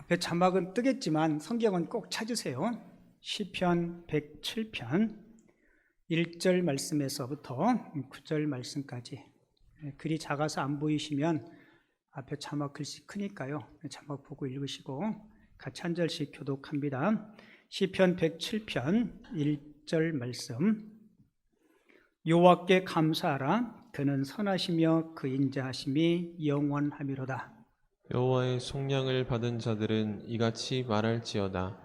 앞에 자막은 뜨겠지만 성경은 꼭 찾으세요. 시편 107편 1절 말씀에서부터 9절 말씀까지. 글이 작아서 안 보이시면 앞에 자막 글씨 크니까요, 자막 보고 읽으시고 같이 한 절씩 교독합니다. 시편 107편 1절 말씀. 여호와께 감사하라. 그는 선하시며 그 인자하심이 영원하미로다. 여호와의 속량을 받은 자들은 이같이 말할지어다.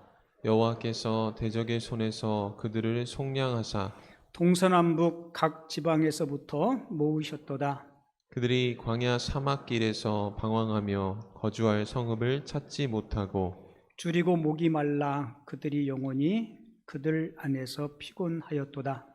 여호와께서 대적의 손에서 그들을 속량하사 동서남북 각 지방에서부터 모으셨도다. 그들이 광야 사막길에서 방황하며 거주할 성읍을 찾지 못하고 줄이고 목이 말라 그들이 영원히 그들 안에서 피곤하였도다.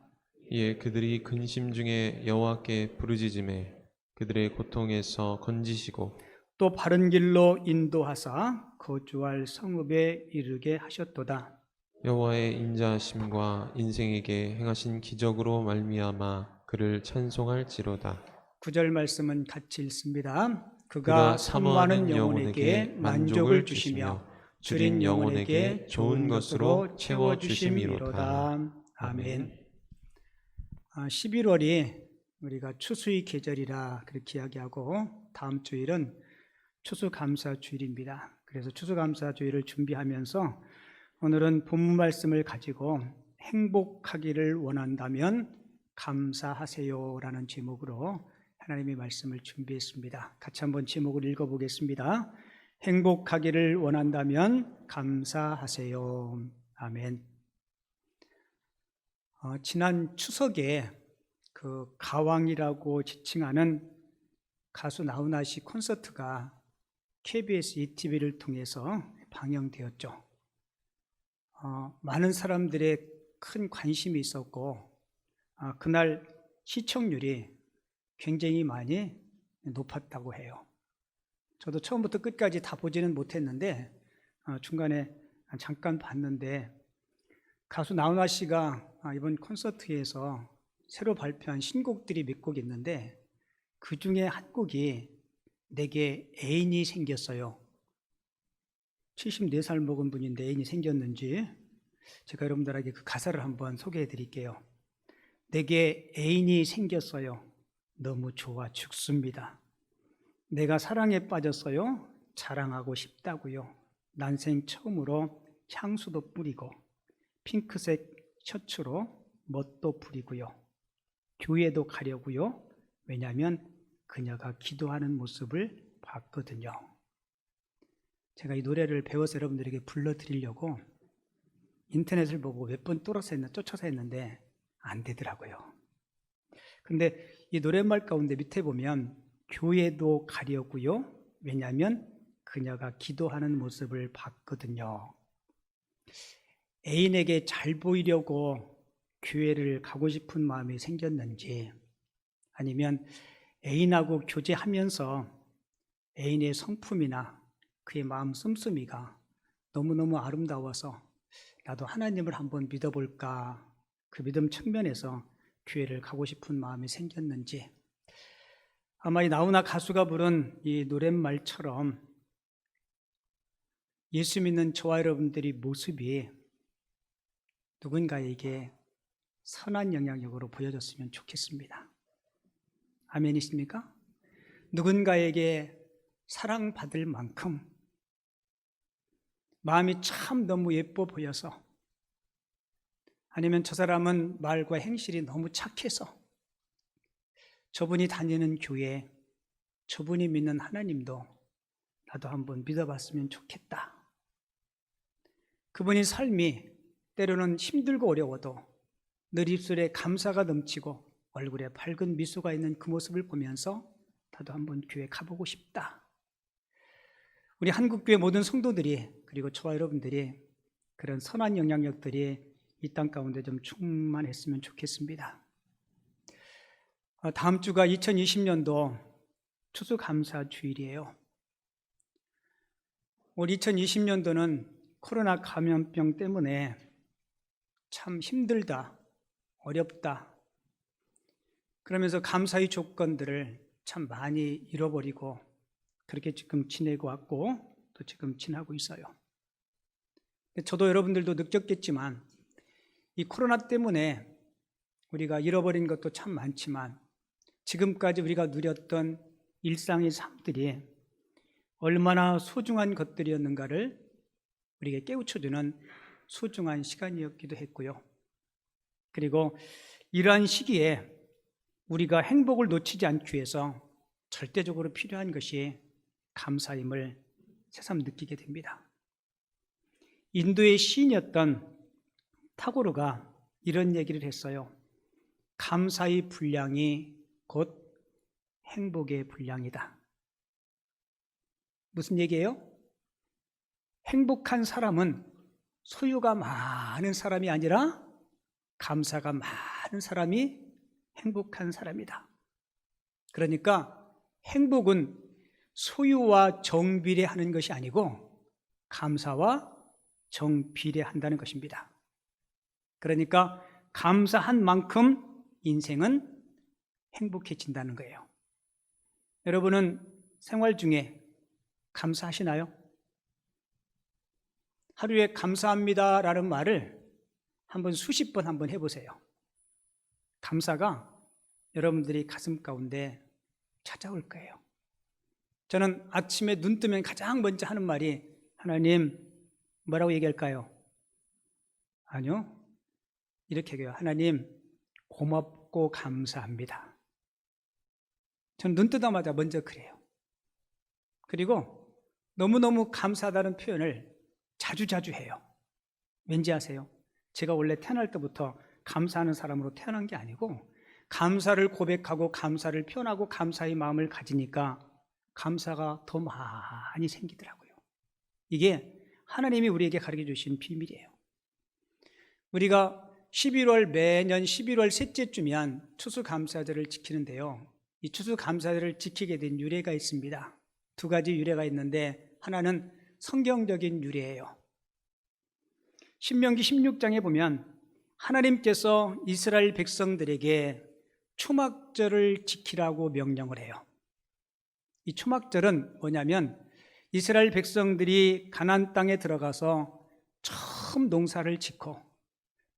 이에 그들이 근심 중에 여호와께 부르짖음에 그들의 고통에서 건지시고 또 바른 길로 인도하사 거주할 성읍에 이르게 하셨도다. 여호와의 인자하심과 인생에게 행하신 기적으로 말미암아 그를 찬송할지로다. 9절 말씀은 같이 읽습니다. 그가 그가 사모하는 영혼에게 만족을 주시며 줄인 영혼에게 좋은 것으로 채워주심이로다. 아멘. 11월이 우리가 추수의 계절이라 그렇게 이야기하고 다음 주일은 추수감사주일입니다. 그래서 추수감사주일을 준비하면서 오늘은 본문 말씀을 가지고 행복하기를 원한다면 감사하세요라는 제목으로 하나님의 말씀을 준비했습니다. 같이 한번 제목을 읽어보겠습니다. 행복하기를 원한다면 감사하세요. 아멘. 지난 추석에 그 가왕이라고 지칭하는 가수 나훈아 씨 콘서트가 KBS ETV를 통해서 방영되었죠. 많은 사람들의 큰 관심이 있었고 그날 시청률이 굉장히 많이 높았다고 해요. 저도 처음부터 끝까지 다 보지는 못했는데 중간에 잠깐 봤는데 가수 나훈아 씨가 이번 콘서트에서 새로 발표한 신곡들이 몇 곡 있는데 그 중에 한 곡이 내게 애인이 생겼어요. 74살 먹은 분인데 애인이 생겼는지 제가 여러분들에게 그 가사를 한번 소개해 드릴게요. 내게 애인이 생겼어요. 너무 좋아 죽습니다. 내가 사랑에 빠졌어요. 자랑하고 싶다고요. 난생 처음으로 향수도 뿌리고 핑크색 셔츠로 멋도 부리고요. 교회도 가려고요. 왜냐하면 그녀가 기도하는 모습을 봤거든요. 제가 이 노래를 배워서 여러분들에게 불러드리려고 인터넷을 보고 몇 번 쫓아서 했는데 안 되더라고요. 근데 이 노랫말 가운데 밑에 보면 교회도 가려고요. 왜냐하면 그녀가 기도하는 모습을 봤거든요. 애인에게 잘 보이려고 교회를 가고 싶은 마음이 생겼는지 아니면 애인하고 교제하면서 애인의 성품이나 그의 마음 씀씀이가 너무너무 아름다워서 나도 하나님을 한번 믿어볼까 그 믿음 측면에서 교회를 가고 싶은 마음이 생겼는지 아마 이 나훈아 가수가 부른 이 노랫말처럼 예수 믿는 저와 여러분들의 모습이 누군가에게 선한 영향력으로 보여졌으면 좋겠습니다. 아멘이십니까? 누군가에게 사랑받을 만큼 마음이 참 너무 예뻐 보여서 아니면 저 사람은 말과 행실이 너무 착해서 저분이 다니는 교회, 저분이 믿는 하나님도 나도 한번 믿어봤으면 좋겠다. 그분이 삶이 때로는 힘들고 어려워도 늘 입술에 감사가 넘치고 얼굴에 밝은 미소가 있는 그 모습을 보면서 나도 한번 교회 가보고 싶다. 우리 한국교회 모든 성도들이 그리고 저와 여러분들이 그런 선한 영향력들이 이 땅 가운데 좀 충만했으면 좋겠습니다. 다음 주가 2020년도 추수감사주일이에요. 올 2020년도는 코로나 감염병 때문에 참 힘들다, 어렵다. 그러면서 감사의 조건들을 참 많이 잃어버리고 그렇게 지금 지내고 왔고 또 지금 지나고 있어요. 저도 여러분들도 느꼈겠지만 이 코로나 때문에 우리가 잃어버린 것도 참 많지만 지금까지 우리가 누렸던 일상의 삶들이 얼마나 소중한 것들이었는가를 우리에게 깨우쳐주는 소중한 시간이었기도 했고요. 그리고 이러한 시기에 우리가 행복을 놓치지 않기 위해서 절대적으로 필요한 것이 감사임을 새삼 느끼게 됩니다. 인도의 시인이었던 타고르가 이런 얘기를 했어요. 감사의 분량이 곧 행복의 분량이다. 무슨 얘기예요? 행복한 사람은 소유가 많은 사람이 아니라 감사가 많은 사람이 행복한 사람이다. 그러니까 행복은 소유와 정비례하는 것이 아니고 감사와 정비례한다는 것입니다. 그러니까 감사한 만큼 인생은 행복해진다는 거예요. 여러분은 생활 중에 감사하시나요? 하루에 감사합니다라는 말을 한번 수십 번 한번 해보세요. 감사가 여러분들이 가슴 가운데 찾아올 거예요. 저는 아침에 눈 뜨면 가장 먼저 하는 말이 하나님 뭐라고 얘기할까요? 아니요. 이렇게 얘기해요. 하나님 고맙고 감사합니다. 전 눈 뜨자마자 먼저 그래요. 그리고 너무너무 감사하다는 표현을 자주자주 해요. 왠지 아세요? 제가 원래 태어날 때부터 감사하는 사람으로 태어난 게 아니고 감사를 고백하고 감사를 표현하고 감사의 마음을 가지니까 감사가 더 많이 생기더라고요. 이게 하나님이 우리에게 가르쳐 주신 비밀이에요. 우리가 매년 11월 셋째 주면 추수감사절을 지키는데요. 이 추수감사절을 지키게 된 유래가 있습니다. 두 가지 유래가 있는데 하나는 성경적인 유래예요. 신명기 16장에 보면 하나님께서 이스라엘 백성들에게 초막절을 지키라고 명령을 해요. 이 초막절은 뭐냐면 이스라엘 백성들이 가나안 땅에 들어가서 처음 농사를 짓고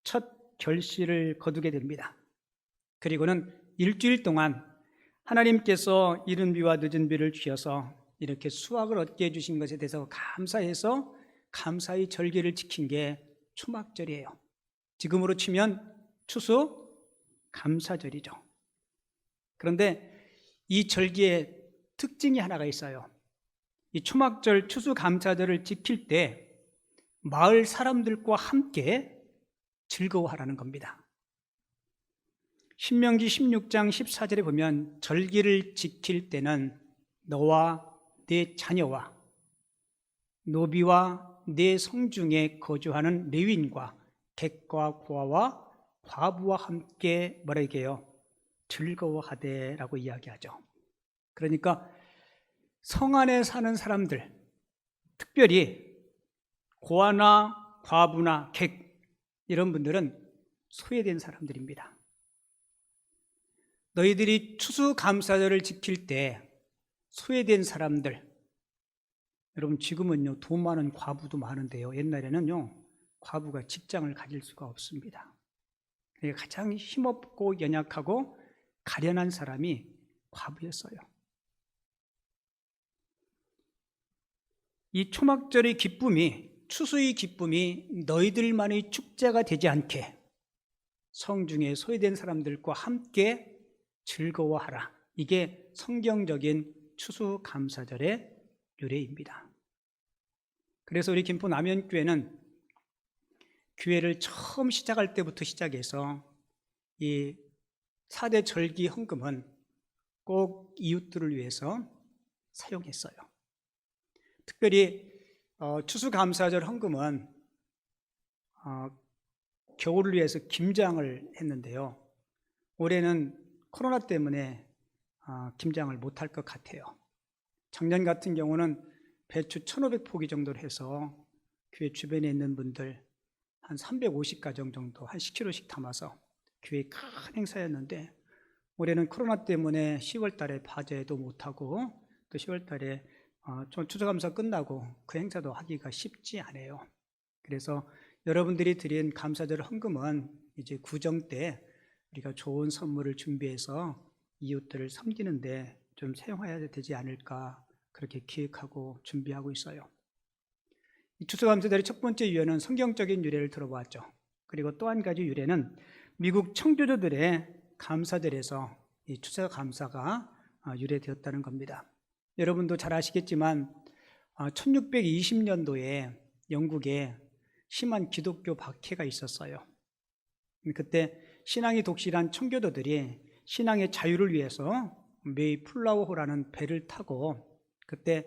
첫 결실을 거두게 됩니다. 그리고는 일주일 동안 하나님께서 이른 비와 늦은 비를 주셔서 이렇게 수확을 얻게 해주신 것에 대해서 감사해서 감사의 절기를 지킨 게 초막절이에요. 지금으로 치면 추수 감사절이죠. 그런데 이 절기의 특징이 하나가 있어요. 이 초막절 추수 감사절을 지킬 때 마을 사람들과 함께 즐거워하라는 겁니다. 신명기 16장 14절에 보면 절기를 지킬 때는 너와 네 자녀와 노비와 네 성중에 거주하는 레위인과 객과 고아와 과부와 함께 뭐라 얘기해요? 즐거워하되라고 이야기하죠. 그러니까 성 안에 사는 사람들, 특별히 고아나 과부나 객 이런 분들은 소외된 사람들입니다. 너희들이 추수감사절을 지킬 때 소외된 사람들, 여러분 지금은요 돈 많은 과부도 많은데요 옛날에는요 과부가 직장을 가질 수가 없습니다. 가장 힘없고 연약하고 가련한 사람이 과부였어요. 이 초막절의 기쁨이, 추수의 기쁨이 너희들만의 축제가 되지 않게 성중에 소외된 사람들과 함께 즐거워하라. 이게 성경적인 추수감사절의 유래입니다. 그래서 우리 김포 남현교회는 교회를 처음 시작할 때부터 시작해서 이 4대 절기 헌금은 꼭 이웃들을 위해서 사용했어요. 특별히 추수감사절 헌금은 겨울을 위해서 김장을 했는데요. 올해는 코로나 때문에 김장을 못할 것 같아요. 작년 같은 경우는 배추 1,500포기 정도를 해서 교회 주변에 있는 분들 한 350가정 정도 한 10kg씩 담아서 교회 큰 행사였는데 올해는 코로나 때문에 10월 달에 파제도 못하고 또 10월 달에 추수감사 끝나고 그 행사도 하기가 쉽지 않아요. 그래서 여러분들이 드린 감사절 헌금은 이제 구정 때 우리가 좋은 선물을 준비해서 이웃들을 섬기는데 좀 사용해야 되지 않을까 그렇게 기획하고 준비하고 있어요. 이 추수감사절의 첫 번째 유래는 성경적인 유래를 들어보았죠. 그리고 또 한 가지 유래는 미국 청교도들의 감사절에서 이 추수감사가 유래되었다는 겁니다. 여러분도 잘 아시겠지만 1620년도에 영국에 심한 기독교 박해가 있었어요. 그때 신앙이 독실한 청교도들이 신앙의 자유를 위해서 메이플라워호라는 배를 타고 그때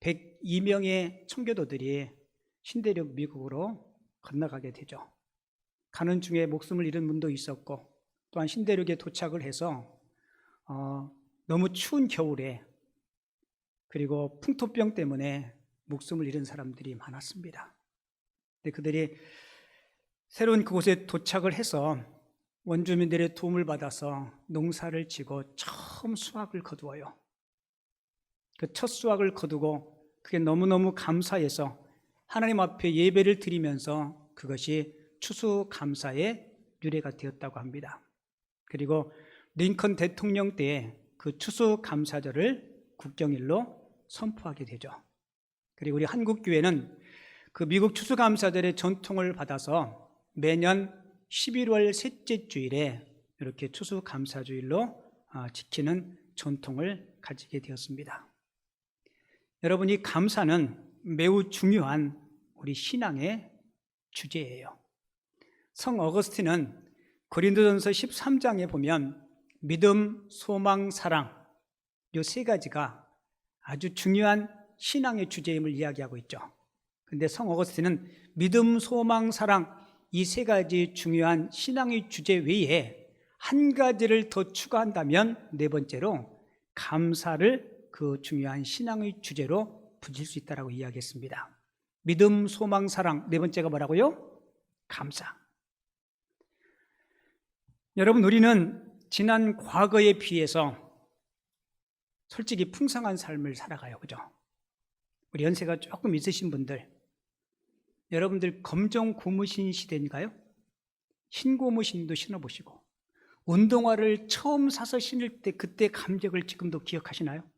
102명의 청교도들이 신대륙 미국으로 건너가게 되죠. 가는 중에 목숨을 잃은 분도 있었고 또한 신대륙에 도착을 해서 너무 추운 겨울에 그리고 풍토병 때문에 목숨을 잃은 사람들이 많았습니다. 근데 그들이 새로운 그곳에 도착을 해서 원주민들의 도움을 받아서 농사를 지고 처음 수확을 거두어요. 그 첫 수확을 거두고 그게 너무너무 감사해서 하나님 앞에 예배를 드리면서 그것이 추수감사의 유래가 되었다고 합니다. 그리고 링컨 대통령 때 그 추수감사절을 국경일로 선포하게 되죠. 그리고 우리 한국교회는 그 미국 추수감사절의 전통을 받아서 매년 11월 셋째 주일에 이렇게 추수감사주일로 지키는 전통을 가지게 되었습니다. 여러분, 이 감사는 매우 중요한 우리 신앙의 주제예요. 성 어거스틴은 고린도전서 13장에 보면 믿음, 소망, 사랑 이 세 가지가 아주 중요한 신앙의 주제임을 이야기하고 있죠. 그런데 성 어거스틴은 믿음, 소망, 사랑 이 세 가지 중요한 신앙의 주제 외에 한 가지를 더 추가한다면 네 번째로 감사를 그 중요한 신앙의 주제로 붙일 수 있다고 이야기했습니다. 믿음, 소망, 사랑 네 번째가 뭐라고요? 감사. 여러분, 우리는 지난 과거에 비해서 솔직히 풍성한 삶을 살아가요. 그죠? 우리 연세가 조금 있으신 분들, 여러분들 검정 고무신 시대인가요? 흰 고무신도 신어보시고 운동화를 처음 사서 신을 때 그때 감격을 지금도 기억하시나요?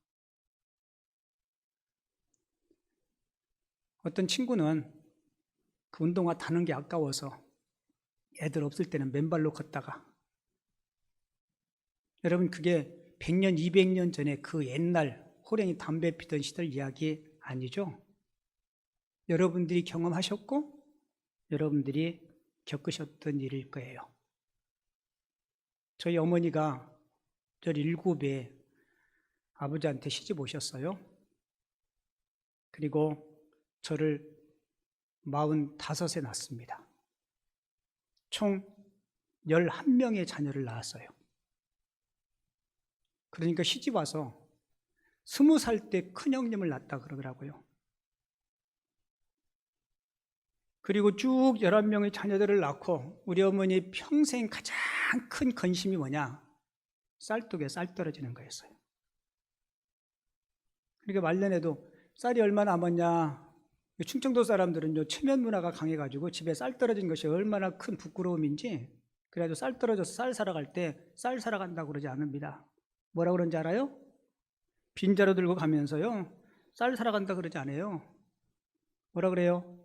어떤 친구는 그 운동화 타는 게 아까워서 애들 없을 때는 맨발로 걷다가, 여러분 그게 100년, 200년 전에 그 옛날 호랭이 담배 피던 시절 이야기 아니죠? 여러분들이 경험하셨고 여러분들이 겪으셨던 일일 거예요. 저희 어머니가 저를 7에 아버지한테 시집 오셨어요. 그리고 저를 45에 낳았습니다. 총 11명의 자녀를 낳았어요. 그러니까 시집 와서 20살 때 큰형님을 낳았다 그러더라고요. 그리고 쭉 11명의 자녀들을 낳고 우리 어머니 평생 가장 큰 건심이 뭐냐? 쌀독에 쌀 떨어지는 거였어요. 그러니까 말년에도 쌀이 얼마 남았냐? 충청도 사람들은요, 체면 문화가 강해가지고 집에 쌀 떨어진 것이 얼마나 큰 부끄러움인지, 그래도 쌀 떨어져서 쌀 사러 갈 때 쌀 사러 간다고 그러지 않습니다. 뭐라고 그러는지 알아요? 빈자루 들고 가면서요, 쌀 사러 간다 그러지 않아요. 뭐라 그래요?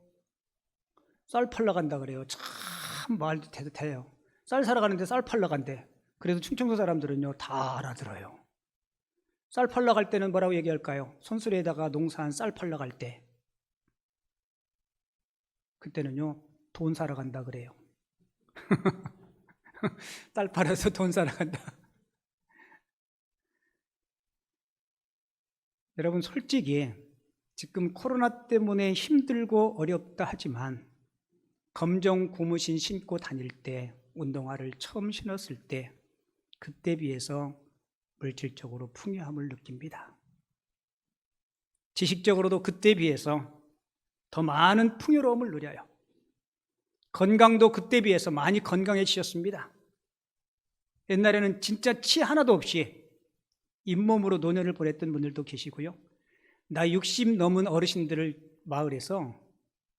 쌀 팔러 간다 그래요. 참 말도 대듯해요. 쌀 사러 가는데 쌀 팔러 간대. 그래도 충청도 사람들은요, 다 알아들어요. 쌀 팔러 갈 때는 뭐라고 얘기할까요? 손수레에다가 농사한 쌀 팔러 갈 때. 그때는요, 돈 사러 간다 그래요. 쌀 팔아서 돈 사러 간다. 여러분, 솔직히 지금 코로나 때문에 힘들고 어렵다 하지만 검정 고무신 신고 다닐 때, 운동화를 처음 신었을 때, 그때 비해서 물질적으로 풍요함을 느낍니다. 지식적으로도 그때 비해서 더 많은 풍요로움을 누려요. 건강도 그때 비해서 많이 건강해지셨습니다. 옛날에는 진짜 치 하나도 없이 잇몸으로 노년을 보냈던 분들도 계시고요. 나 60 넘은 어르신들을 마을에서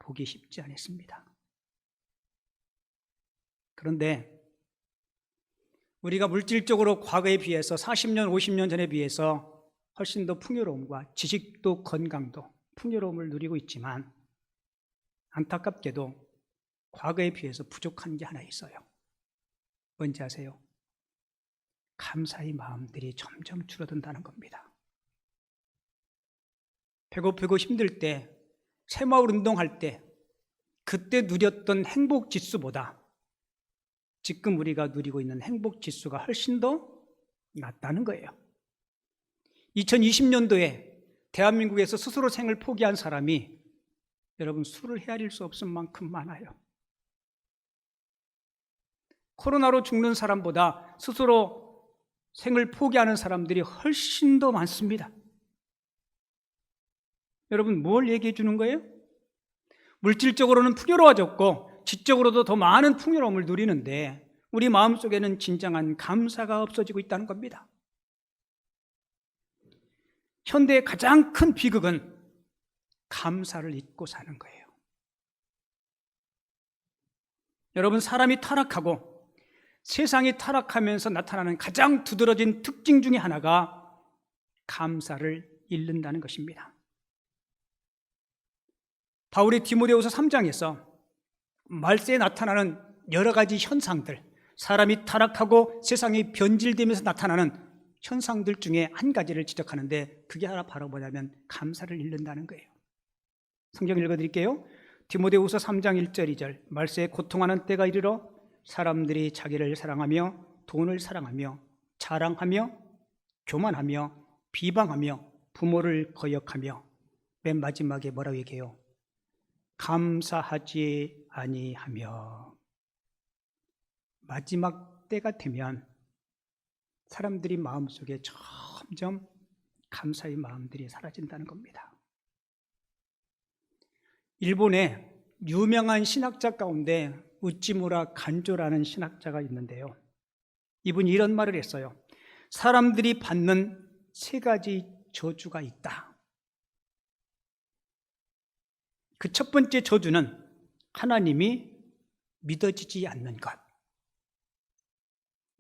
보기 쉽지 않았습니다. 그런데 우리가 물질적으로 과거에 비해서 40년, 50년 전에 비해서 훨씬 더 풍요로움과 지식도 건강도 풍요로움을 누리고 있지만 안타깝게도 과거에 비해서 부족한 게 하나 있어요. 뭔지 아세요? 감사의 마음들이 점점 줄어든다는 겁니다. 배고프고 힘들 때, 새마을 운동할 때 그때 누렸던 행복 지수보다 지금 우리가 누리고 있는 행복 지수가 훨씬 더 낮다는 거예요. 2020년도에 대한민국에서 스스로 생을 포기한 사람이 여러분 수를 헤아릴 수 없을 만큼 많아요. 코로나로 죽는 사람보다 스스로 생을 포기하는 사람들이 훨씬 더 많습니다. 여러분 뭘 얘기해 주는 거예요? 물질적으로는 풍요로워졌고 지적으로도 더 많은 풍요로움을 누리는데 우리 마음속에는 진정한 감사가 없어지고 있다는 겁니다. 현대의 가장 큰 비극은 감사를 잊고 사는 거예요. 여러분 사람이 타락하고 세상이 타락하면서 나타나는 가장 두드러진 특징 중에 하나가 감사를 잃는다는 것입니다. 바울이 디모데후서 3장에서 말세에 나타나는 여러 가지 현상들, 사람이 타락하고 세상이 변질되면서 나타나는 현상들 중에 한 가지를 지적하는데 그게 하나 바로 뭐냐면 감사를 잃는다는 거예요. 성경 읽어드릴게요. 디모데후서 3장 1절 2절 말세에 고통하는 때가 이르러 사람들이 자기를 사랑하며 돈을 사랑하며 자랑하며 교만하며 비방하며 부모를 거역하며 맨 마지막에 뭐라고 얘기해요? 감사하지 아니하며. 마지막 때가 되면 사람들이 마음속에 점점 감사의 마음들이 사라진다는 겁니다. 일본의 유명한 신학자 가운데 우찌무라 간조라는 신학자가 있는데요. 이분이 이런 말을 했어요. 사람들이 받는 세 가지 저주가 있다. 그 첫 번째 저주는 하나님이 믿어지지 않는 것.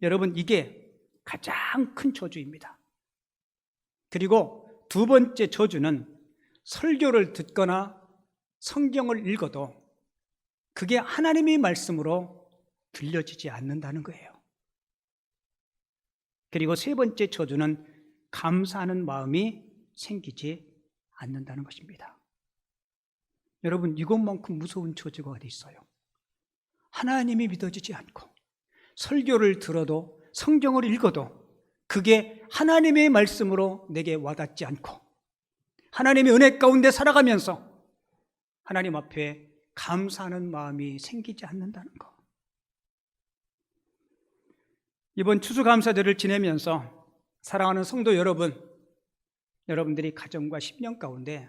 여러분 이게 가장 큰 저주입니다. 그리고 두 번째 저주는 설교를 듣거나 성경을 읽어도 그게 하나님의 말씀으로 들려지지 않는다는 거예요. 그리고 세 번째 저주는 감사하는 마음이 생기지 않는다는 것입니다. 여러분 이것만큼 무서운 저주가 어디 있어요? 하나님이 믿어지지 않고 설교를 들어도 성경을 읽어도 그게 하나님의 말씀으로 내게 와닿지 않고 하나님의 은혜 가운데 살아가면서 하나님 앞에 감사하는 마음이 생기지 않는다는 것. 이번 추수감사절을 지내면서 사랑하는 성도 여러분, 여러분들이 가정과 심령 가운데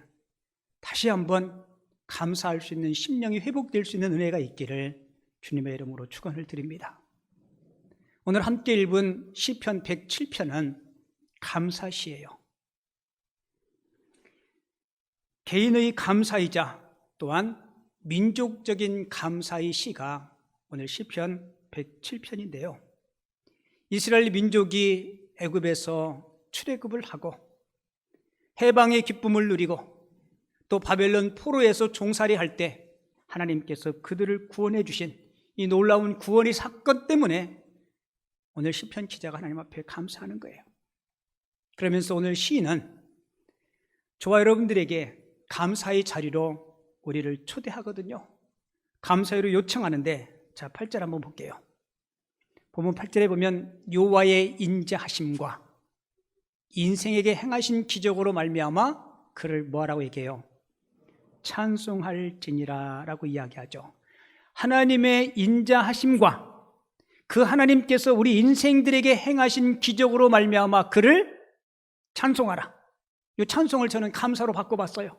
다시 한번 감사할 수 있는 심령이 회복될 수 있는 은혜가 있기를 주님의 이름으로 축원을 드립니다. 오늘 함께 읽은 시편 107편은 감사시예요. 개인의 감사이자 또한 민족적인 감사의 시가 오늘 시편 107편인데요. 이스라엘 민족이 애굽에서 출애굽을 하고 해방의 기쁨을 누리고 또 바벨론 포로에서 종살이할 때 하나님께서 그들을 구원해 주신 이 놀라운 구원의 사건 때문에 오늘 시편 기자가 하나님 앞에 감사하는 거예요. 그러면서 오늘 시인은 저와 여러분들에게 감사의 자리로 우리를 초대하거든요. 감사로 요청하는데 자 8절 한번 볼게요. 본문 8절에 보면 여호와의 인자하심과 인생에게 행하신 기적으로 말미암아 그를 뭐라고 얘기해요? 찬송할지니라 라고 이야기하죠. 하나님의 인자하심과 그 하나님께서 우리 인생들에게 행하신 기적으로 말미암아 그를 찬송하라. 이 찬송을 저는 감사로 바꿔봤어요.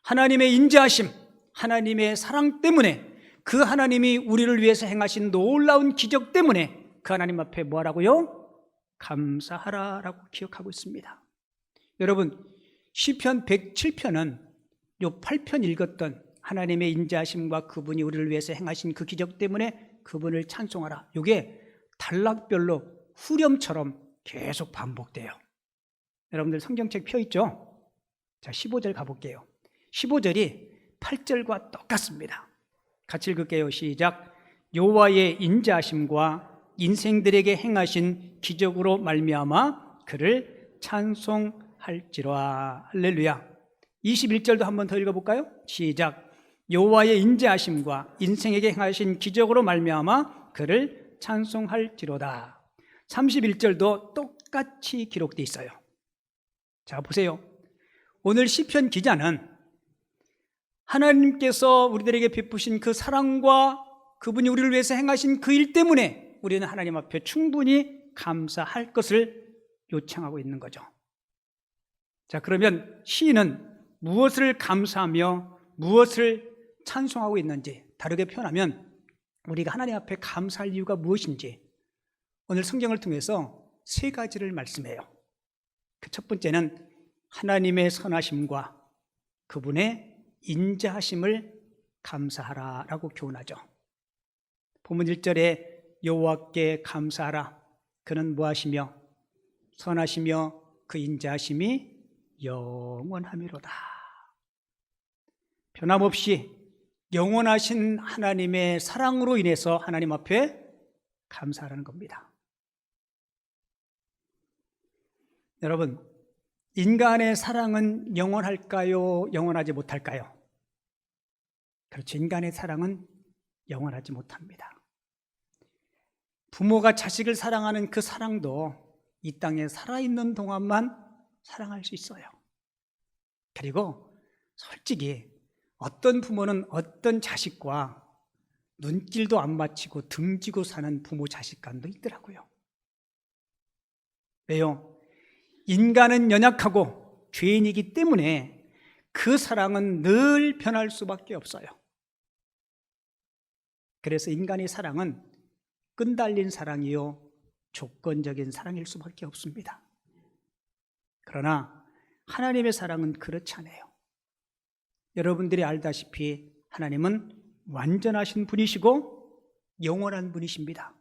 하나님의 인자하심, 하나님의 사랑 때문에 그 하나님이 우리를 위해서 행하신 놀라운 기적 때문에 그 하나님 앞에 뭐라고요? 감사하라라고 기억하고 있습니다. 여러분, 시편 107편은 요 8편 읽었던 하나님의 인자하심과 그분이 우리를 위해서 행하신 그 기적 때문에 그분을 찬송하라. 이게 단락별로 후렴처럼 계속 반복돼요. 여러분들 성경책 펴 있죠? 자, 15절 가볼게요. 15절이 8절과 똑같습니다. 같이 읽을게요. 시작. 여호와의 인자하심과 인생들에게 행하신 기적으로 말미암아 그를 찬송할지로다. 할렐루야. 21절도 한번 더 읽어볼까요? 시작. 여호와의 인자하심과 인생에게 행하신 기적으로 말미암아 그를 찬송할지로다. 31절도 똑같이 기록되어 있어요. 자, 보세요. 오늘 시편 기자는 하나님께서 우리들에게 베푸신 그 사랑과 그분이 우리를 위해서 행하신 그 일 때문에 우리는 하나님 앞에 충분히 감사할 것을 요청하고 있는 거죠. 자, 그러면 시인은 무엇을 감사하며 무엇을 찬송하고 있는지, 다르게 표현하면 우리가 하나님 앞에 감사할 이유가 무엇인지 오늘 성경을 통해서 세 가지를 말씀해요. 그 첫 번째는 하나님의 선하심과 그분의 인자하심을 감사하라라고 교훈하죠. 본문 1절에 여호와께 감사하라. 그는 무하시며 선하시며 그 인자하심이 영원함이로다. 변함없이 영원하신 하나님의 사랑으로 인해서 하나님 앞에 감사하라는 겁니다. 여러분, 인간의 사랑은 영원할까요? 영원하지 못할까요? 그렇죠. 인간의 사랑은 영원하지 못합니다. 부모가 자식을 사랑하는 그 사랑도 이 땅에 살아있는 동안만 사랑할 수 있어요. 그리고 솔직히 어떤 부모는 어떤 자식과 눈길도 안 맞추고 등지고 사는 부모 자식 간도 있더라고요. 왜요? 인간은 연약하고 죄인이기 때문에 그 사랑은 늘 변할 수밖에 없어요. 그래서 인간의 사랑은 끈달린 사랑이요 조건적인 사랑일 수밖에 없습니다. 그러나 하나님의 사랑은 그렇지 않아요. 여러분들이 알다시피 하나님은 완전하신 분이시고 영원한 분이십니다.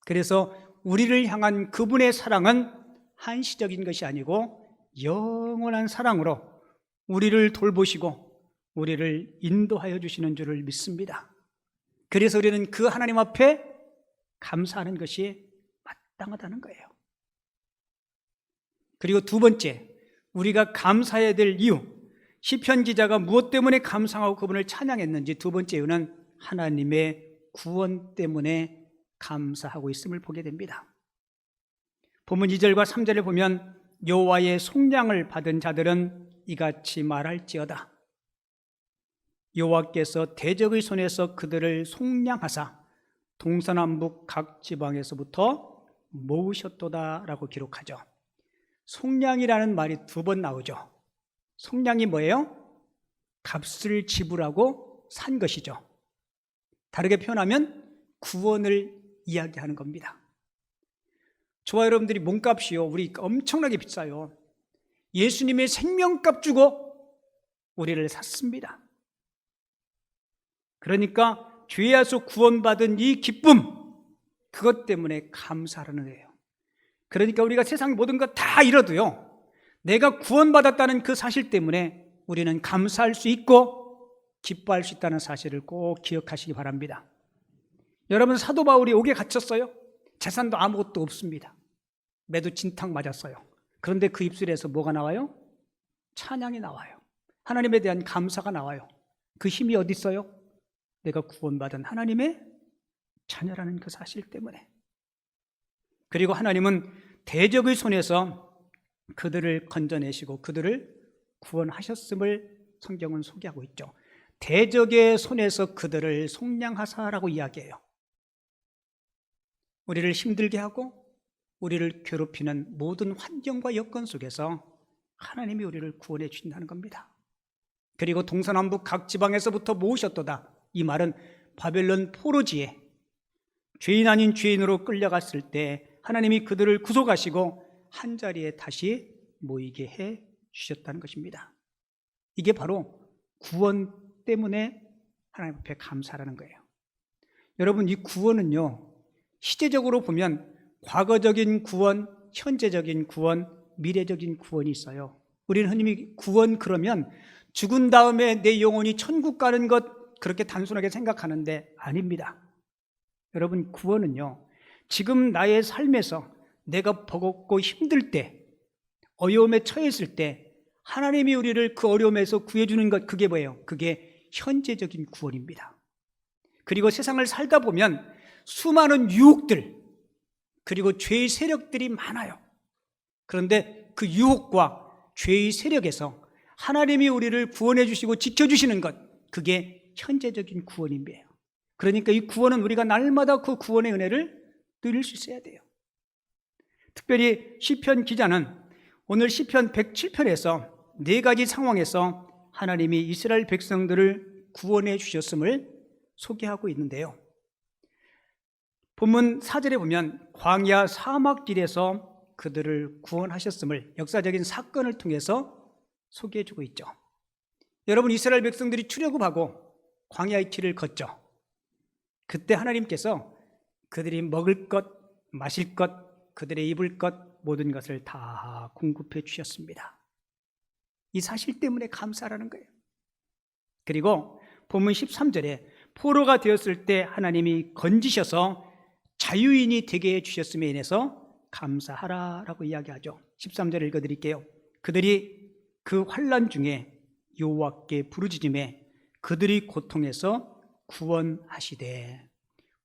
그래서 우리를 향한 그분의 사랑은 한시적인 것이 아니고 영원한 사랑으로 우리를 돌보시고 우리를 인도하여 주시는 줄을 믿습니다. 그래서 우리는 그 하나님 앞에 감사하는 것이 마땅하다는 거예요. 그리고 두 번째, 우리가 감사해야 될 이유, 시편 기자가 무엇 때문에 감상하고 그분을 찬양했는지 두 번째 이유는 하나님의 구원 때문에 감사하고 있음을 보게 됩니다. 본문 2절과 3절을 보면 여호와의 속량을 받은 자들은 이같이 말할지어다. 여호와께서 대적의 손에서 그들을 속량하사 동서남북 각 지방에서부터 모으셨도다라고 기록하죠. 속량이라는 말이 두 번 나오죠. 속량이 뭐예요? 값을 지불하고 산 것이죠. 다르게 표현하면 구원을 이야기하는 겁니다. 저와 여러분들이 몸값이요, 우리 엄청나게 비싸요. 예수님의 생명값 주고 우리를 샀습니다. 그러니까 죄에서 구원받은 이 기쁨, 그것 때문에 감사하는 거예요. 그러니까 우리가 세상 모든 것 다 잃어도요, 내가 구원받았다는 그 사실 때문에 우리는 감사할 수 있고 기뻐할 수 있다는 사실을 꼭 기억하시기 바랍니다. 여러분, 사도 바울이 옥에 갇혔어요. 재산도 아무것도 없습니다. 매도 진탕 맞았어요. 그런데 그 입술에서 뭐가 나와요? 찬양이 나와요. 하나님에 대한 감사가 나와요. 그 힘이 어디 있어요? 내가 구원받은 하나님의 자녀라는 그 사실 때문에. 그리고 하나님은 대적의 손에서 그들을 건져내시고 그들을 구원하셨음을 성경은 소개하고 있죠. 대적의 손에서 그들을 속량하사라고 이야기해요. 우리를 힘들게 하고 우리를 괴롭히는 모든 환경과 여건 속에서 하나님이 우리를 구원해 주신다는 겁니다. 그리고 동서남북 각 지방에서부터 모으셨도다. 이 말은 바벨론 포로지에 죄인 아닌 죄인으로 끌려갔을 때 하나님이 그들을 구속하시고 한자리에 다시 모이게 해 주셨다는 것입니다. 이게 바로 구원 때문에 하나님 앞에 감사라는 거예요. 여러분, 이 구원은요, 시제적으로 보면 과거적인 구원, 현재적인 구원, 미래적인 구원이 있어요. 우리는 흔히 구원 그러면 죽은 다음에 내 영혼이 천국 가는 것, 그렇게 단순하게 생각하는데 아닙니다. 여러분, 구원은요, 지금 나의 삶에서 내가 버겁고 힘들 때, 어려움에 처했을 때 하나님이 우리를 그 어려움에서 구해주는 것, 그게 뭐예요? 그게 현재적인 구원입니다. 그리고 세상을 살다 보면 수많은 유혹들, 그리고 죄의 세력들이 많아요. 그런데 그 유혹과 죄의 세력에서 하나님이 우리를 구원해 주시고 지켜주시는 것, 그게 현재적인 구원입니다. 그러니까 이 구원은 우리가 날마다 그 구원의 은혜를 누릴 수 있어야 돼요. 특별히 시편 기자는 오늘 시편 107편에서 네 가지 상황에서 하나님이 이스라엘 백성들을 구원해 주셨음을 소개하고 있는데요. 본문 4절에 보면 광야 사막길에서 그들을 구원하셨음을 역사적인 사건을 통해서 소개해주고 있죠. 여러분, 이스라엘 백성들이 출애굽하고 광야의 길을 걷죠. 그때 하나님께서 그들이 먹을 것, 마실 것, 그들의 입을 것, 모든 것을 다 공급해 주셨습니다. 이 사실 때문에 감사라는 거예요. 그리고 본문 13절에 포로가 되었을 때 하나님이 건지셔서 자유인이 되게 해주셨음에 인해서 감사하라라고 이야기하죠. 13절을 읽어드릴게요. 그들이 그 환난 중에 여호와께 부르짖음에 그들이 고통에서 구원하시되,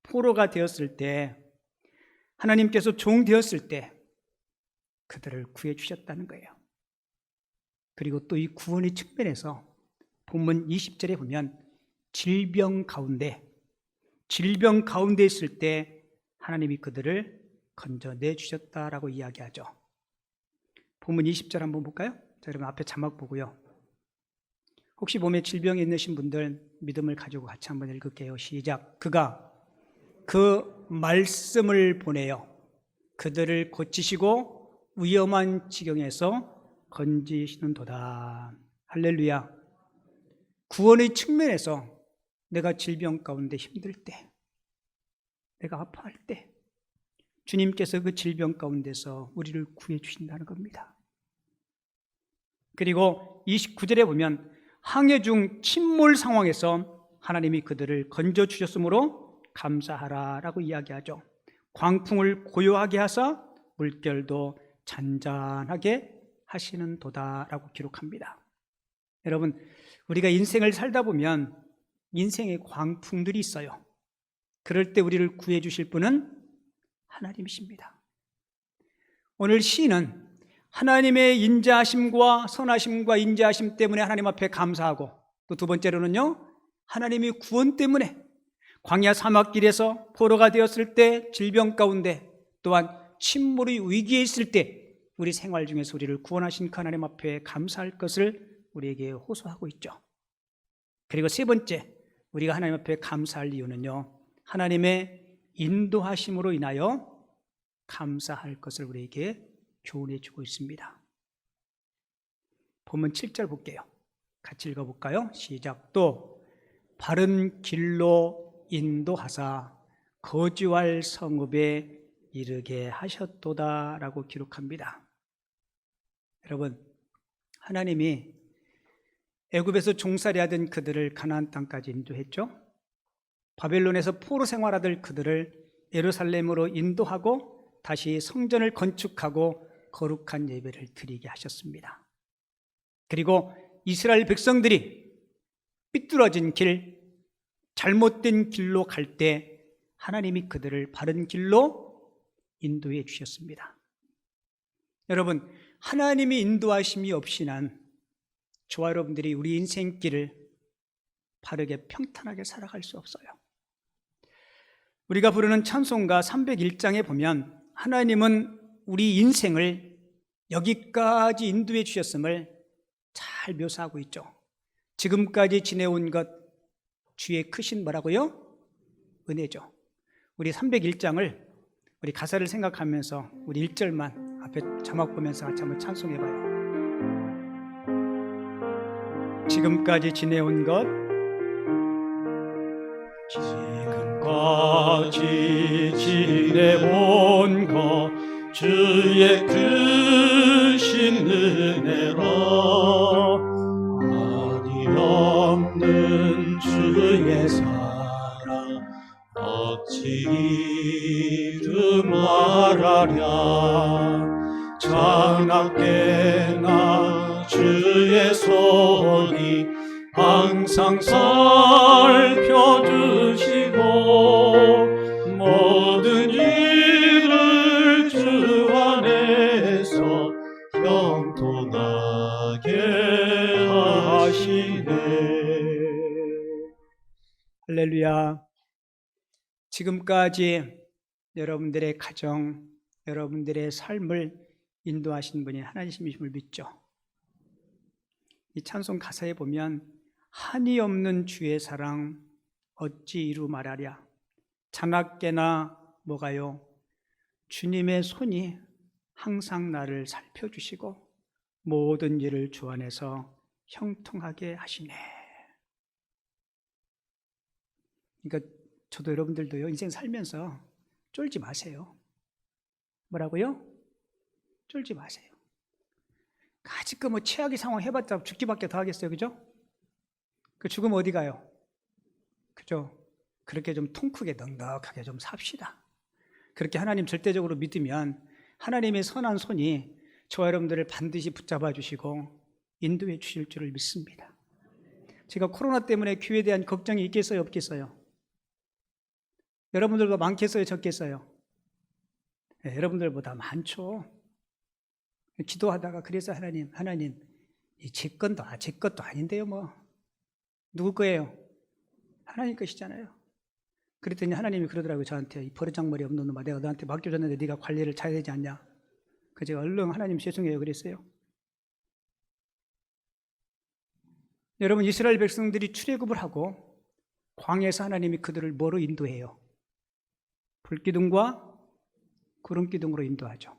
포로가 되었을 때, 하나님께서 종 되었을 때 그들을 구해 주셨다는 거예요. 그리고 또 이 구원의 측면에서 본문 20절에 보면 질병 가운데 있을 때 하나님이 그들을 건져내 주셨다라고 이야기하죠. 본문 20절 한번 볼까요? 자, 여러분 앞에 자막 보고요. 혹시 몸에 질병이 있으신 분들 믿음을 가지고 같이 한번 읽을게요. 시작. 그가 그 말씀을 보내어 그들을 고치시고 위험한 지경에서 건지시는도다. 할렐루야. 구원의 측면에서 내가 질병 가운데 힘들 때, 내가 아파할 때 주님께서 그 질병 가운데서 우리를 구해 주신다는 겁니다. 그리고 29절에 보면 항해 중 침몰 상황에서 하나님이 그들을 건져 주셨으므로 감사하라라고 이야기하죠. 광풍을 고요하게 하사 물결도 잔잔하게 하시는 도다라고 기록합니다. 여러분, 우리가 인생을 살다 보면 인생의 광풍들이 있어요. 그럴 때 우리를 구해 주실 분은 하나님이십니다. 오늘 시인은 하나님의 인자하심과 선하심과 인자하심 때문에 하나님 앞에 감사하고, 또 두 번째로는요, 하나님의 구원 때문에 광야 사막길에서 포로가 되었을 때, 질병 가운데, 또한 침몰의 위기에 있을 때 우리 생활 중에서 우리를 구원하신 그 하나님 앞에 감사할 것을 우리에게 호소하고 있죠. 그리고 세 번째, 우리가 하나님 앞에 감사할 이유는요, 하나님의 인도하심으로 인하여 감사할 것을 우리에게 교훈해 주고 있습니다. 본문 7절 볼게요. 같이 읽어볼까요? 시작. 또 바른 길로 인도하사 거주할 성읍에 이르게 하셨도다 라고 기록합니다. 여러분, 하나님이 애굽에서 종살이 하던 그들을 가나안 땅까지 인도했죠. 바벨론에서 포로 생활하던 그들을 예루살렘으로 인도하고 다시 성전을 건축하고 거룩한 예배를 드리게 하셨습니다. 그리고 이스라엘 백성들이 삐뚤어진 길, 잘못된 길로 갈 때 하나님이 그들을 바른 길로 인도해 주셨습니다. 여러분, 하나님이 인도하심이 없이는 저와 여러분들이 우리 인생길을 바르게 평탄하게 살아갈 수 없어요. 우리가 부르는 찬송가 301장에 보면 하나님은 우리 인생을 여기까지 인도해 주셨음을 잘 묘사하고 있죠. 지금까지 지내온 것 주의 크신 뭐라고요? 은혜죠. 우리 301장을 우리 가사를 생각하면서 우리 1절만 앞에 자막 보면서 같이 한번 찬송해봐요. 지금까지 지내온 것, 지금까지 지내온 것 주의 크신 은혜라. 아니 없는 주의 사랑 어찌 이름하랴. 장하게나 주의 손이 항상 살펴주시고 모든 일을 주 안에서 형통하게 하시네. 할렐루야. 지금까지 여러분들의 가정, 여러분들의 삶을 인도하신 분이 하나님이심을 믿죠. 이 찬송 가사에 보면 한이 없는 주의 사랑 어찌 이루 말하랴. 자나깨나 뭐가요? 주님의 손이 항상 나를 살펴주시고 모든 일을 주 안에서 형통하게 하시네. 그러니까 저도 여러분들도요, 인생 살면서 쫄지 마세요. 뭐라고요? 쫄지 마세요. 아직 뭐 최악의 상황 해봤자 죽기밖에 더 하겠어요, 그죠? 그 죽으면 어디 가요? 그죠? 그렇게 좀 통 크게 넉넉하게 좀 삽시다. 그렇게 하나님 절대적으로 믿으면 하나님의 선한 손이 저와 여러분들을 반드시 붙잡아 주시고 인도해 주실 줄을 믿습니다. 제가 코로나 때문에 교회에 대한 걱정이 있겠어요, 없겠어요? 여러분들보다 많겠어요, 적겠어요? 네, 여러분들보다 많죠. 기도하다가 그래서 하나님 이 제 것도 아닌데요, 뭐 누구 거예요? 하나님 것이잖아요. 그랬더니 하나님이 그러더라고요, 저한테. 이 버르장머리 없는 놈아, 내가 너한테 맡겨줬는데 네가 관리를 잘해야 되지 않냐. 그래서 제가 얼른 하나님 죄송해요 그랬어요. 여러분, 이스라엘 백성들이 출애굽을 하고 광야에서 하나님이 그들을 뭐로 인도해요? 불기둥과 구름기둥으로 인도하죠.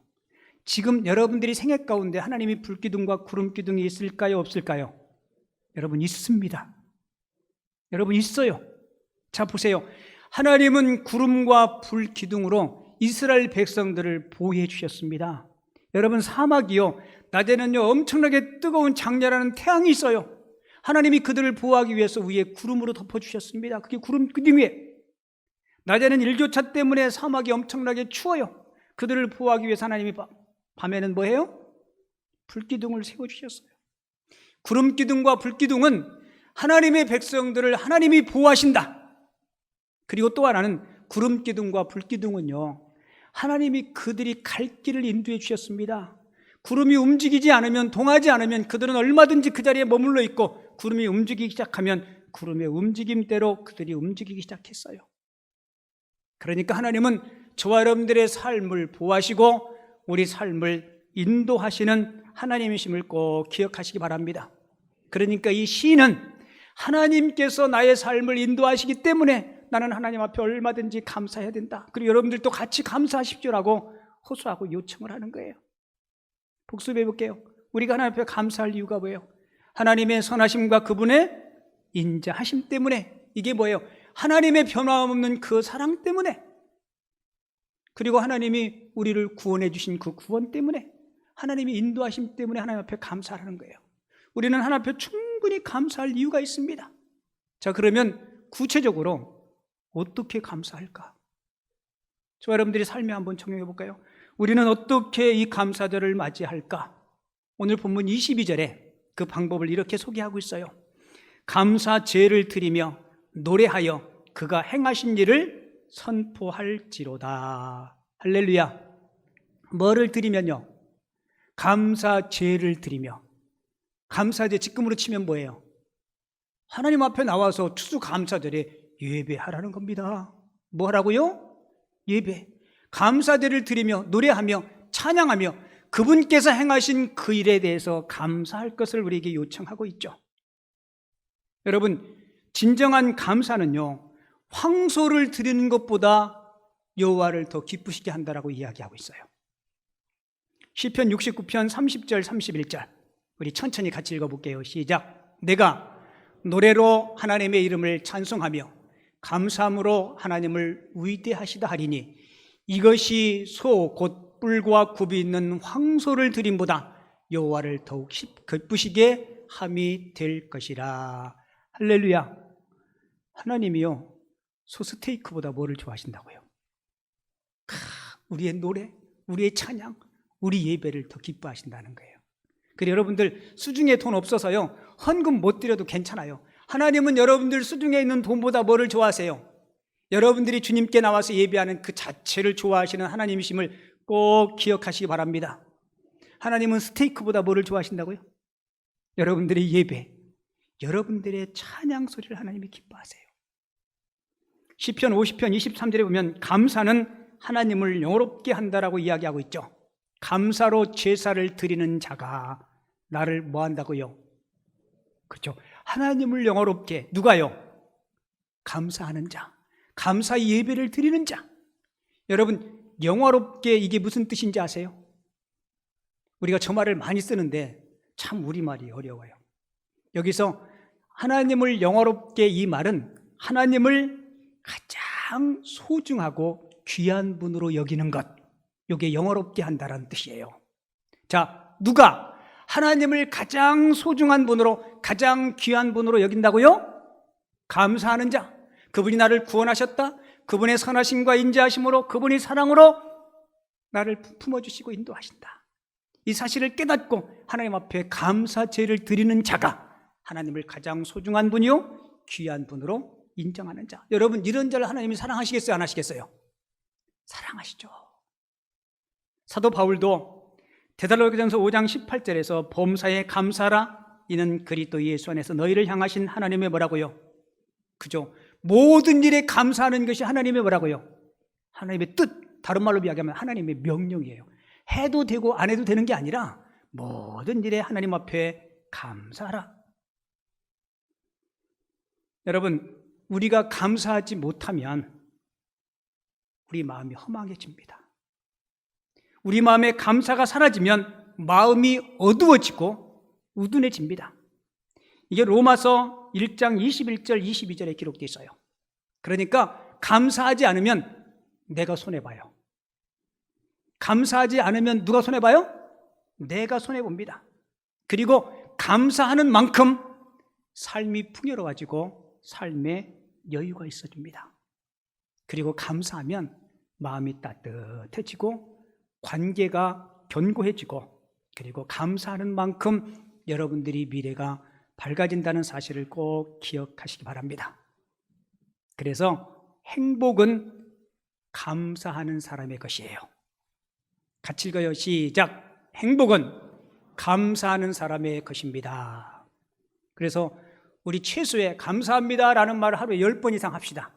지금 여러분들이 생애 가운데 하나님이 불기둥과 구름기둥이 있을까요, 없을까요? 여러분, 있습니다. 여러분, 있어요. 자, 보세요. 하나님은 구름과 불기둥으로 이스라엘 백성들을 보호해 주셨습니다. 여러분, 사막이요, 낮에는요 엄청나게 뜨거운 장렬하는 태양이 있어요. 하나님이 그들을 보호하기 위해서 위에 구름으로 덮어주셨습니다. 그게 구름기둥이에요. 낮에는 일교차 때문에 사막이 엄청나게 추워요. 그들을 보호하기 위해서 하나님이 밤에는 뭐해요? 불기둥을 세워주셨어요. 구름기둥과 불기둥은 하나님의 백성들을 하나님이 보호하신다. 그리고 또 하나는 구름기둥과 불기둥은요, 하나님이 그들이 갈 길을 인도해 주셨습니다. 구름이 움직이지 않으면, 동하지 않으면 그들은 얼마든지 그 자리에 머물러 있고, 구름이 움직이기 시작하면 구름의 움직임대로 그들이 움직이기 시작했어요. 그러니까 하나님은 저와 여러분들의 삶을 보호하시고 우리 삶을 인도하시는 하나님이심을 꼭 기억하시기 바랍니다. 그러니까 이 시인은 하나님께서 나의 삶을 인도하시기 때문에 나는 하나님 앞에 얼마든지 감사해야 된다. 그리고 여러분들도 같이 감사하십시오라고 호소하고 요청을 하는 거예요. 복습해 볼게요. 우리가 하나님 앞에 감사할 이유가 뭐예요? 하나님의 선하심과 그분의 인자하심 때문에. 이게 뭐예요? 하나님의 변함없는 그 사랑 때문에, 그리고 하나님이 우리를 구원해 주신 그 구원 때문에, 하나님이 인도하심 때문에 하나님 앞에 감사하는 거예요. 우리는 하나님 앞에 충분히 감사할 이유가 있습니다. 자, 그러면 구체적으로 어떻게 감사할까? 저와 여러분들이 삶에 한번 적용해 볼까요? 우리는 어떻게 이 감사절을 맞이할까? 오늘 본문 22절에 그 방법을 이렇게 소개하고 있어요. 감사 제를 드리며 노래하여 그가 행하신 일을 선포할지로다. 할렐루야. 뭐를 드리면요? 감사 제를 드리며. 감사제 지금으로 치면 뭐예요? 하나님 앞에 나와서 추수감사절에 예배하라는 겁니다. 뭐 하라고요? 예배. 감사제를 드리며 노래하며 찬양하며 그분께서 행하신 그 일에 대해서 감사할 것을 우리에게 요청하고 있죠. 여러분, 진정한 감사는요, 황소를 드리는 것보다 여호와를 더 기쁘시게 한다라고 이야기하고 있어요. 시편 69편 30절 31절 우리 천천히 같이 읽어볼게요. 시작. 내가 노래로 하나님의 이름을 찬송하며 감사함으로 하나님을 위대하시다 하리니 이것이 소 곧 뿔과 굽이 있는 황소를 드림보다 여호와를 더욱 기쁘시게 함이 될 것이라. 할렐루야. 하나님이요, 소 스테이크보다 뭐를 좋아하신다고요? 우리의 노래, 우리의 찬양, 우리 예배를 더 기뻐하신다는 거예요. 그래, 여러분들 수중에 돈 없어서요 헌금 못 드려도 괜찮아요. 하나님은 여러분들 수중에 있는 돈보다 뭐를 좋아하세요? 여러분들이 주님께 나와서 예배하는 그 자체를 좋아하시는 하나님이심을 꼭 기억하시기 바랍니다. 하나님은 스테이크보다 뭐를 좋아하신다고요? 여러분들의 예배, 여러분들의 찬양 소리를 하나님이 기뻐하세요. 시편 50편 23절에 보면 감사는 하나님을 영화롭게 한다라고 이야기하고 있죠. 감사로 제사를 드리는 자가 나를 뭐 한다고요? 그렇죠. 하나님을 영화롭게, 누가요? 감사하는 자, 감사의 예배를 드리는 자. 여러분, 영화롭게 이게 무슨 뜻인지 아세요? 우리가 저 말을 많이 쓰는데 참 우리말이 어려워요. 여기서 하나님을 영화롭게, 이 말은 하나님을 가장 소중하고 귀한 분으로 여기는 것, 이게 영화롭게 한다는 뜻이에요. 자, 누가 하나님을 가장 소중한 분으로, 가장 귀한 분으로 여긴다고요? 감사하는 자. 그분이 나를 구원하셨다. 그분의 선하심과 인자하심으로, 그분이 사랑으로 나를 품어주시고 인도하신다. 이 사실을 깨닫고 하나님 앞에 감사 제를 드리는 자가 하나님을 가장 소중한 분이요 귀한 분으로 인정하는 자. 여러분, 이런 자를 하나님이 사랑하시겠어요, 안 하시겠어요? 사랑하시죠. 사도 바울도 데살로니가전서 5장 18절에서 범사에 감사하라, 이는 그리스도 예수 안에서 너희를 향하신 하나님의 뭐라고요? 그죠? 모든 일에 감사하는 것이 하나님의 뭐라고요? 하나님의 뜻, 다른 말로 이야기하면 하나님의 명령이에요. 해도 되고 안 해도 되는 게 아니라 모든 일에 하나님 앞에 감사하라. 여러분, 우리가 감사하지 못하면 우리 마음이 허망해집니다. 우리 마음에 감사가 사라지면 마음이 어두워지고 우둔해집니다. 이게 로마서 1장 21절 22절에 기록되어 있어요. 그러니까 감사하지 않으면 내가 손해봐요. 감사하지 않으면 누가 손해봐요? 내가 손해봅니다. 그리고 감사하는 만큼 삶이 풍요로워지고 삶에 여유가 있어집니다. 그리고 감사하면 마음이 따뜻해지고 관계가 견고해지고, 그리고 감사하는 만큼 여러분들이 미래가 밝아진다는 사실을 꼭 기억하시기 바랍니다. 그래서 행복은 감사하는 사람의 것이에요. 같이 읽어요. 시작. 행복은 감사하는 사람의 것입니다. 그래서 우리 최소의 감사합니다라는 말을 하루에 10번 이상 합시다.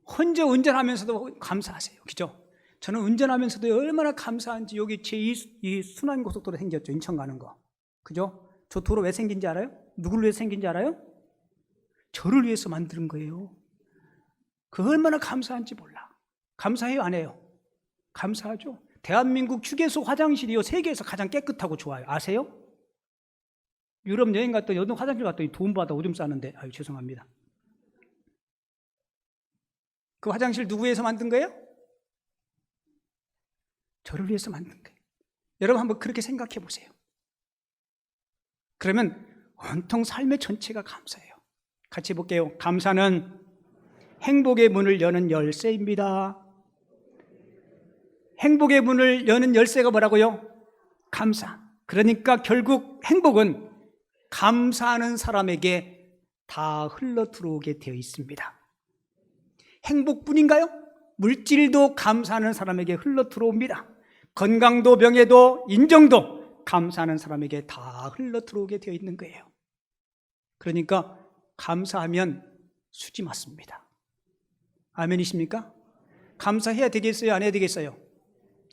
혼자 운전하면서도 감사하세요. 그죠? 저는 운전하면서도 얼마나 감사한지. 여기 제2 순환고속도로 생겼죠. 인천 가는 거. 그죠? 저 도로 왜 생긴지 알아요? 누구를 위해서 생긴지 알아요? 저를 위해서 만든 거예요. 그 얼마나 감사한지 몰라. 감사해요, 안 해요? 감사하죠. 대한민국 휴게소 화장실이요, 세계에서 가장 깨끗하고 좋아요. 아세요? 유럽 여행 갔더니 어느 화장실 갔더니 돈 받아 오줌 싸는데, 아유 죄송합니다. 그 화장실 누구 위해서 만든 거예요? 저를 위해서 만든 거예요. 여러분 한번 그렇게 생각해 보세요. 그러면 온통 삶의 전체가 감사해요. 같이 볼게요. 감사는 행복의 문을 여는 열쇠입니다. 행복의 문을 여는 열쇠가 뭐라고요? 감사. 그러니까 결국 행복은 감사하는 사람에게 다 흘러 들어오게 되어 있습니다. 행복뿐인가요? 물질도 감사하는 사람에게 흘러 들어옵니다. 건강도 명예도 인정도 감사하는 사람에게 다 흘러 들어오게 되어 있는 거예요. 그러니까 감사하면 수지 맞습니다. 아멘이십니까? 감사해야 되겠어요? 안 해야 되겠어요?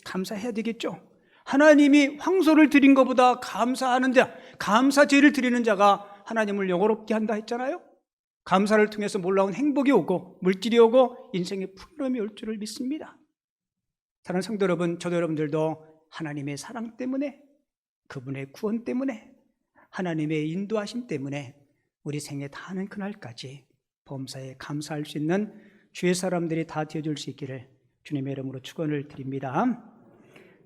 감사해야 되겠죠. 하나님이 황소를 드린 것보다 감사하는 자, 감사제를 드리는 자가 하나님을 영화롭게 한다 했잖아요. 감사를 통해서 몰라온 행복이 오고 물질이 오고 인생의 풍요로움이 올 줄을 믿습니다. 사랑하는 성도 여러분, 저도 여러분들도 하나님의 사랑 때문에, 그분의 구원 때문에, 하나님의 인도하심 때문에 우리 생에 다하는 그날까지 범사에 감사할 수 있는 주의 사람들이 다 되어줄 수 있기를 주님의 이름으로 축원을 드립니다.